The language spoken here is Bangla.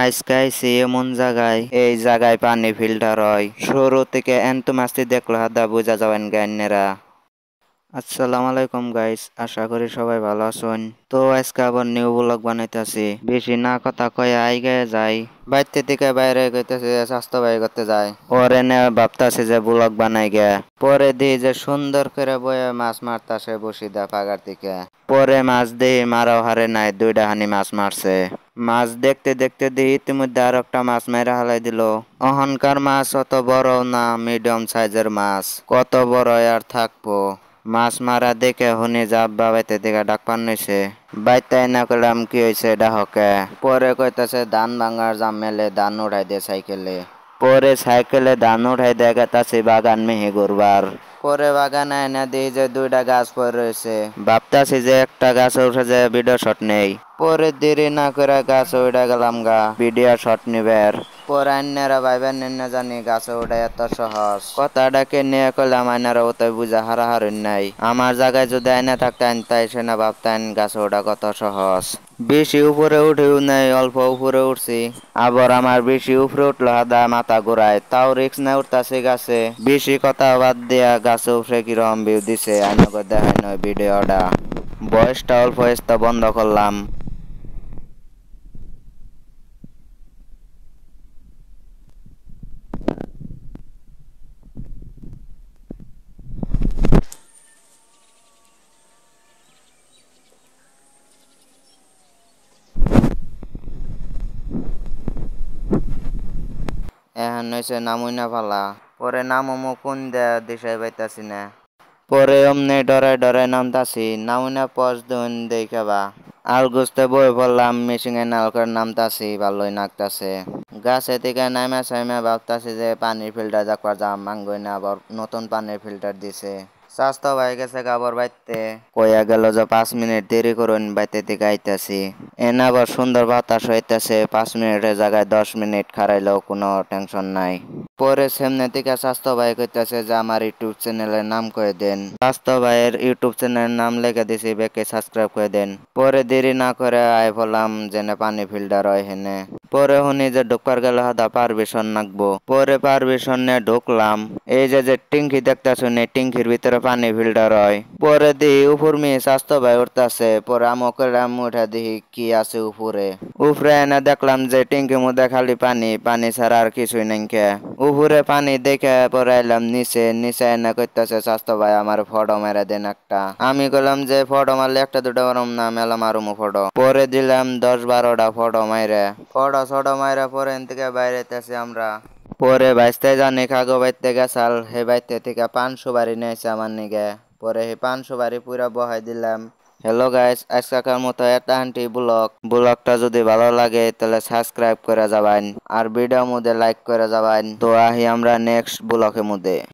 আজকে আইছি এমন জায়গায় এই জায়গায় পানি ফিল্টার হয় শুরু থেকে এন্ত মাস্তি দেখলো হাদা বোঝা যাবেন গাইনেরা। আসসালামু আলাইকুম গাইস, আশা করি সবাই ভালো আছেন। তো আজকে আবার নিউ ব্লগ বানাইতেছি, বেশি না কথা কয়ে আইগে যাই। বাইতে থেকে বাইরে কইতেছে স্বাস্থ্য বাই করতে যায়, পরে নে ভাবতাছে যে ব্লগ বানাই গে। পরে দিই যে সুন্দর করে বয়ে মাছ মারতাছে বসিদা পাগার থেকে। পরে মাছ দিই মারাও হারে নাই, দুইটা হানি মাছ মারছে। মাছ দেখতে দেখতে দিই ইতিমধ্যে আর একটা মাছ মেরে হালাই দিল। অহংকার মাছ অত বড় না, মিডিয়াম সাইজের মাছ, কত বড় আর থাকবো। মাছ মারা দেখে হুনি যাব বাবাইতে দেখে ডাক পান নইছে। বাইতে না করলাম কি হয়েছে ডাহকে। পরে কইতাছে ধান ভাঙার জাম মেলে ধান উঠাই দে সাইকেলে। পরে সাইকেলে ধান উঠাই দেখাতাছি বাগান মিহি ঘুরবার। পরে বাগানে এনে দিই যে দুইটা গাছ পরে রয়েছে, ভাবতাছি যে একটা গাছ উঠে যে ভিডিও শট নেই। পরে দেরি না করে গাছে উঠে গেলাম গা ভিডিও শট নিবের। পরে আন্যারা ভাইবেন নিয়ে জানি গাছে ওঠা এত সহজ, কথাটাকে নিয়ে কইলাম আইনারা ওতাই বুঝা হারাহারি নাই। আমার জায়গায় যদি আইনা থাকতেন তাই সে না ভাবতেন গাছে ওঠা কত সহজ। বেশি উপরে উঠেও নাই, অল্প উপরে উঠছি। আবার আমার বেশি উপরে উঠলো হাদা মাথা ঘুরায়, তাও রিক্স না উঠতাছে গাছে। বেশি কথা বাদ দিয়া গাছে উঠে কিরম ভিউ দিছে আইনকে দেখাই নয় ভিডিওটা। বয়সটা অল্প বয়সটা বন্ধ করলাম। এখন হয়েছে নামুই না পালা। পরে নামমো কোন দেয়া দিশাই পাইতাছি না। পরে অমনে ডরাই ডরাই নামতাছি, নামুনা পজ দুন দেখাবা। আর গুছতে বই পড়লাম, মেশিনে নালকার নামতাছি, ভালোই নাকতাছে। গাছে থেকে নামা সাইমা ভাবতাছি যে পানির ফিল্টার যাকবার যাম, মাঙ্গই না আবার নতুন পানির ফিল্টার দিছে। স্বাস্থ্য ভাই গেছে গাবর বাইতে, কইয়া গেল যে 5 মিনিট দেরি করুন, বাইতে থেকে আইতাছি। এনে আবার সুন্দর বাতাস হইতেছে, 5 মিনিটের জায়গায় 10 মিনিট খারাইলেও কোনো টেনশন নাই। পরে সামনে থেকে স্বাস্থ্য ভাই কইতেছে যে আমার ইউটিউব চ্যানেলের নাম করে দেন। স্বাস্থ্য ভাইয়ের ইউটিউব চ্যানেলের নাম লিখে দিছি, বেকে সাবস্ক্রাইব করে দেন। পরে দেরি না করে আয় বললাম যেনে পানি ফিল্টার হয় হেনে। পরে শুনি যে ঢুকবার গেল হাদা পারমিশন নাকবো। পরে পারমিশন নিয়ে ঢুকলাম। এই যে টিঙ্কি দেখতেছ এই টিঙ্কির ভিতরে পানি ফিল্টার হয়। পরে দিই উপর মেয়ে স্বাস্থ্য ভাই উঠতেছে, পরে আমাকে উঠে দিই কি আছে উপরে। উপরে এনে দেখলাম যে টিঙ্কির মধ্যে খালি পানি, পানি ছাড়া আর কিছুই নাই। উপরে পানি দেখে পরে এলাম নিচে, নিচে এনে করতেছে স্বাস্থ্য ভাই আমার ফটো মেরে দেন একটা। আমি কইলাম যে ফটো মারলে একটা দুটো বারম না, মেলা মারুমো ফটো। পরে দিলাম 10-12টা ফটো মাইরে। ফটো মাইরা পরে এন থেকে বাইরেতেছি আমরা। পরে বাইসতে জানি কাগো বাইতে গেছাল, হে বাইতে থেকে 500 বাড়ি নিয়েছে আমার নিগে। পরে হে 500 বাড়ি পুরা বহাই দিলাম। হ্যালো গাইস, আজকাকার মতো এটা আন্টি ব্লগটা যদি ভালো লাগে তাহলে সাবস্ক্রাইব করে যাবেন আর ভিডিও মধ্যে লাইক করে যাবেন। তো আহি আমরা নেক্সট ব্লগের মধ্যে।